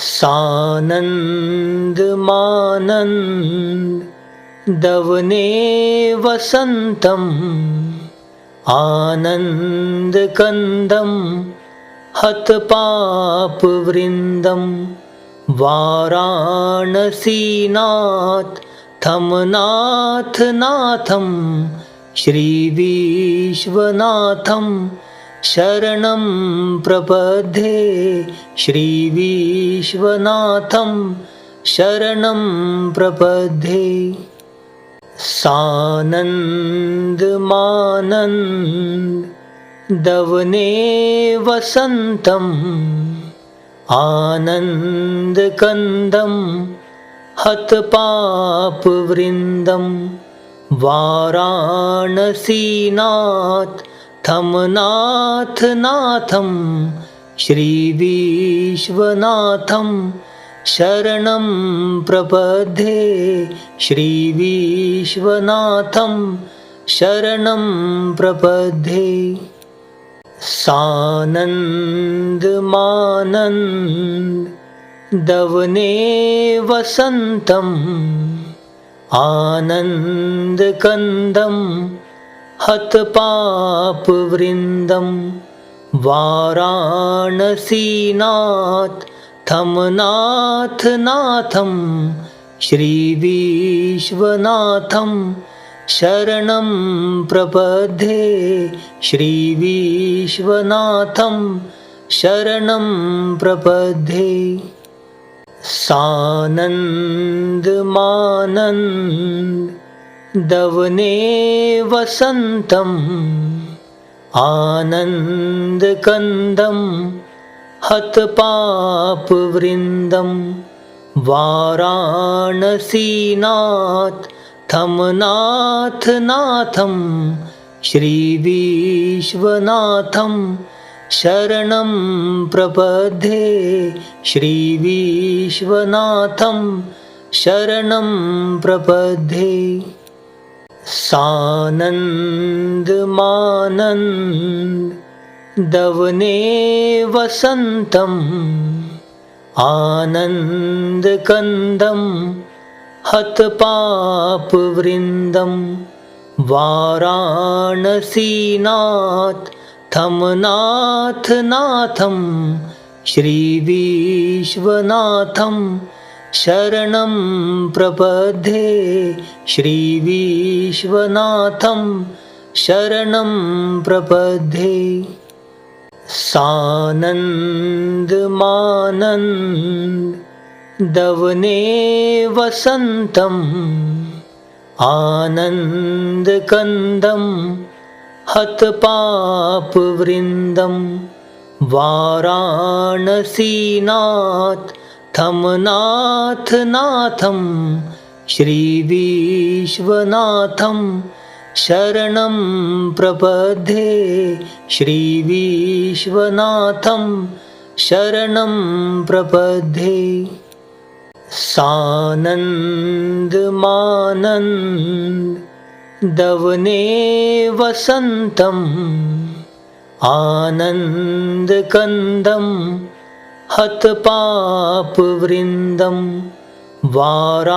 सानंद मानंद दवने वसंतम आनंद कंदम हत पाप वृंदम वाराणसीनाथ थमनाथ नाथम श्री विश्वनाथम शरणं प्रपद्ये श्री विश्वनाथम शरणं प्रपद्ये। सानंद मानंद दवने वसंतम आनंद कंदम हत पाप वृंदम वाराणसीनाथ थमनाथ नाथम श्री विश्वनाथम शरणं प्रपद्ये श्री विश्वनाथम शरणं प्रपद्ये। सानंद मानंद दवने वसंतम आनंद कंदम हत पाप वृंदम वाराणसीनाथ थमनाथ नाथम श्री विश्वनाथम शरणं प्रपद्ये श्री विश्वनाथम शरणं प्रपद्ये। सानंद मानंद दवने वसंतम आनंद कंदम हत पाप वृंदम वाराणसीनाथ थमनाथ नाथम श्री विश्वनाथम शरणं प्रपद्ये श्री विश्वनाथम शरणं प्रपद्ये। सानंद मानंद दवने वसंतम आनंद कंदम हत पाप वृंदम वाराणसीनाथ थमनाथ नाथम श्री विश्वनाथम शरणं प्रपद्ये श्री विश्वनाथम शरणं प्रपद्ये। सानंद मानंद दवने वसंतम आनंद कंदम हत पाप वृंदम वाराणसीनाथ थमनाथ नाथम श्री विश्वनाथम शरणं प्रपद्ये श्री विश्वनाथम शरणं प्रपद्ये। सानंद मानंद दवने वसंतम आनंद कंदम हत पाप वृंदम वाराणसीनाथ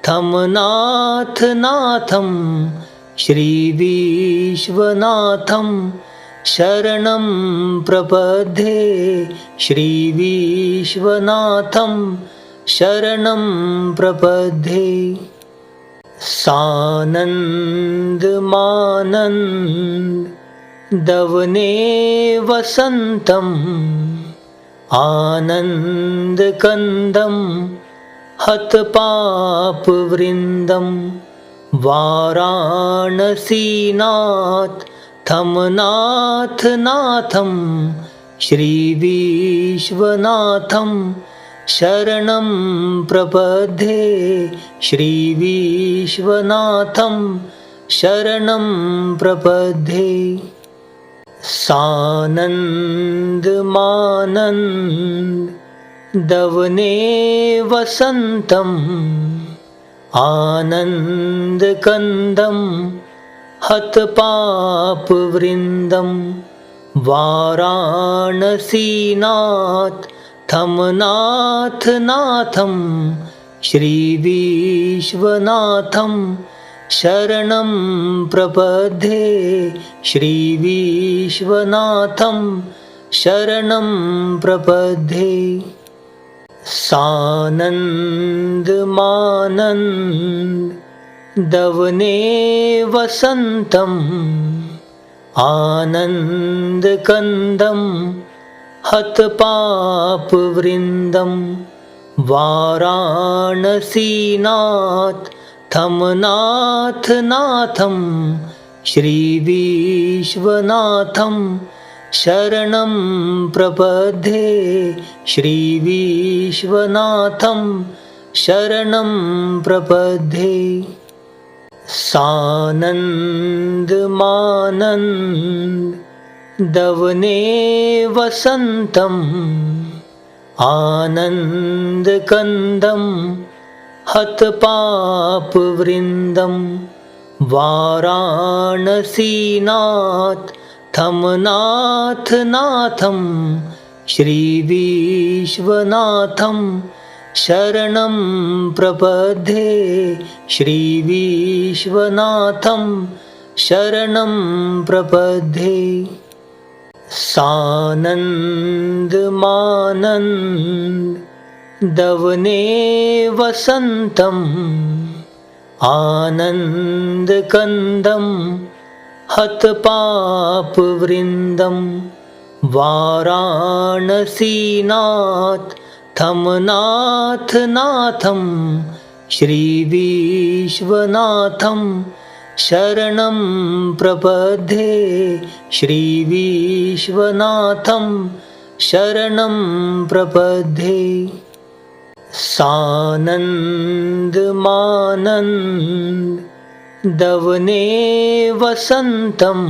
थमनाथ नाथम श्री विश्वनाथम शरणं प्रपद्ये श्री विश्वनाथम शरणं प्रपद्ये। सानंद मानंद दवने वसंतम आनंद कंदम हत पाप वृंदम वाराणसीनाथ थमनाथ नाथम श्री विश्वनाथम शरणं प्रपद्ये श्री विश्वनाथम शरणं प्रपद्ये। सानंद मानंद दवने वसंतम आनंद कंदम हत पाप वृंदम वाराणसीनाथ थमनाथ नाथं श्रीविश्वनाथं शरणं प्रपद्ये श्रीविश्वनाथं शरणं प्रपद्ये सानन्दमानन्दवने वसन्तम् आनन्दकन्दं हतपापवृन्दं वाराणसीनाथ थमनाथ नाथं श्रीविश्वनाथं शरणं प्रपद्ये श्रीविश्वनाथं शरणं प्रपद्ये सानन्दमानन्दवने वसन्तम् आनन्दकन्दं हतपापवृन्दं वाराणसीनाथ थमनाथ नाथं श्रीविश्वनाथं शरणं प्रपद्ये श्रीविश्वनाथं शरणं प्रपद्ये सानन्दमानन्दवने वसन्तम् आनन्दकन्दं हतपापवृन्दं वाराणसीनाथ थमनाथ नाथं श्रीविश्वनाथं शरणं प्रपद्ये श्रीविश्वनाथं शरणं प्रपद्ये सानन्दमानन्दवने वसन्तम्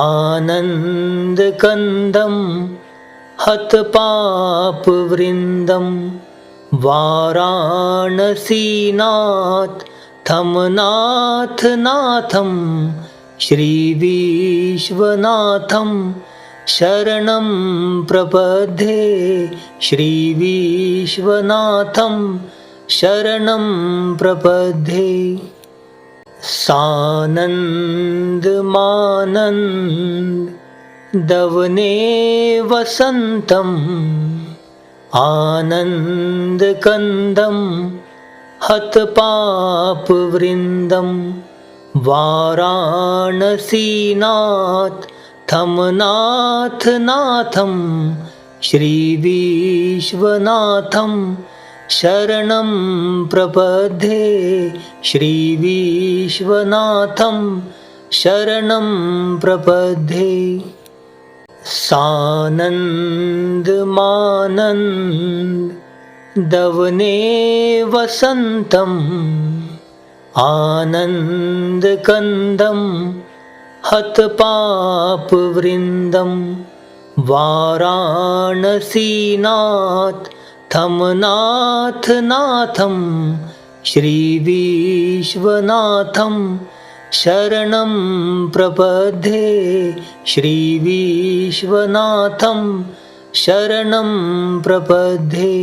आनन्दकन्दं हतपापवृन्दं वाराणसीनाथ थमनाथ नाथं श्रीविश्वनाथं शरणं प्रपद्ये श्रीविश्वनाथं शरणं प्रपद्ये सानन्दमानन्दवने वसन्तम् आनन्दकन्दं हतपापवृन्दं वाराणसीनाथ थमनाथ नाथं श्रीविश्वनाथं शरणं प्रपद्ये श्रीविश्वनाथं शरणं प्रपद्ये सानन्दमानन्दवने वसन्तम् आनन्दकन्दं हतपापवृन्दं वाराणसीनाथ थमनाथ नाथं श्रीविश्वनाथं शरणं प्रपद्ये श्रीविश्वनाथं शरणं प्रपद्ये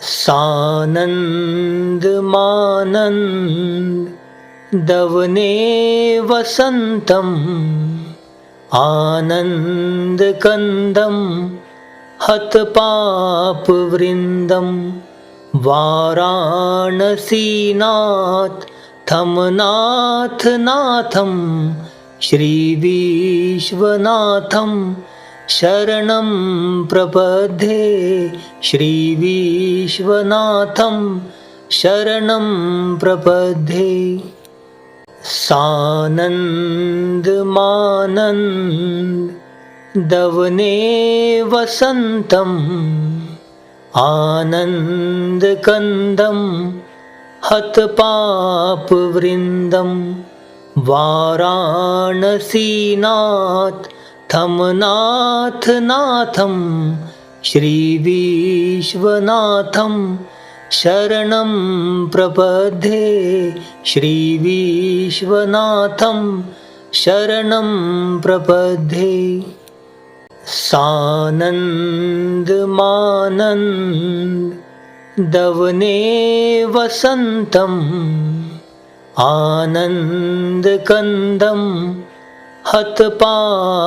सानन्दमानन्दवने वसन्तम् आनन्दकन्दं हतपापवृन्दं वाराणसीनाथ थमनाथ नाथं श्रीविश्वनाथं शरणं प्रपद्ये श्रीविश्वनाथं शरणं प्रपद्ये सानन्दमानन्दवने वसन्तम् आनन्दकन्दं हतपापवृन्दं वाराणसीनाथ थमनाथ नाथं श्रीविश्वनाथं शरणं प्रपद्ये श्रीविश्वनाथं शरणं प्रपद्ये सानन्दमानन्दवने वसन्तं आनन्दकन्दं हतपापवृन्दं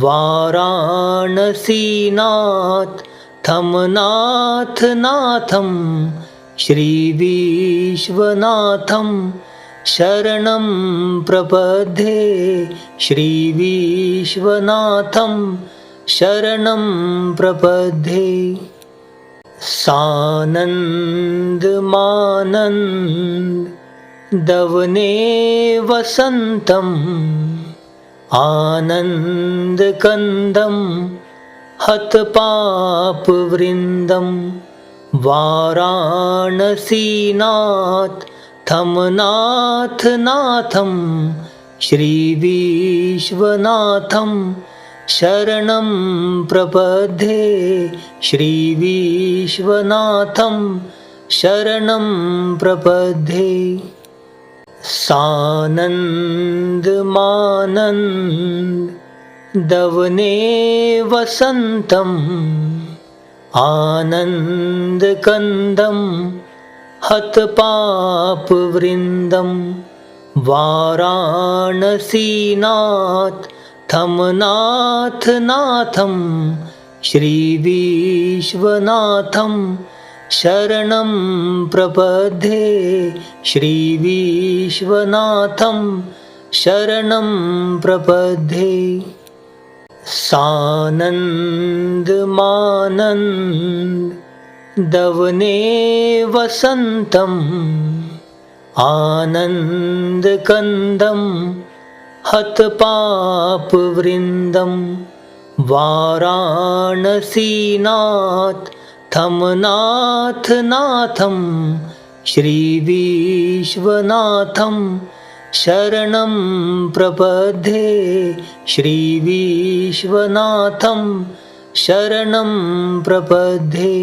वाराणसीनाथ नाथं श्रीविश्वनाथं शरणं प्रपद्ये श्रीविश्वनाथं शरणं प्रपद्ये सानन्दमानन्दवने वसन्तं आनन्दकन्दं हतपापवृन्दं वाराणसीनाथ नाथं श्रीविश्वनाथं शरणं प्रपद्ये श्रीविश्वनाथं शरणं प्रपद्ये सानन्दमानन्दवने वसन्तं आनन्दकन्दं हतपापवृन्दं वाराणसीनाथ नाथं श्रीविश्वनाथं शरणं प्रपद्ये श्रीविश्वनाथं शरणं प्रपद्ये सानन्दमानन्दवने वसन्तं आनन्दकन्दं हतपापवृन्दं वाराणसीनाथ नाथं श्रीविश्वनाथं शरणं प्रपद्ये श्रीविश्वनाथं शरणं प्रपद्ये।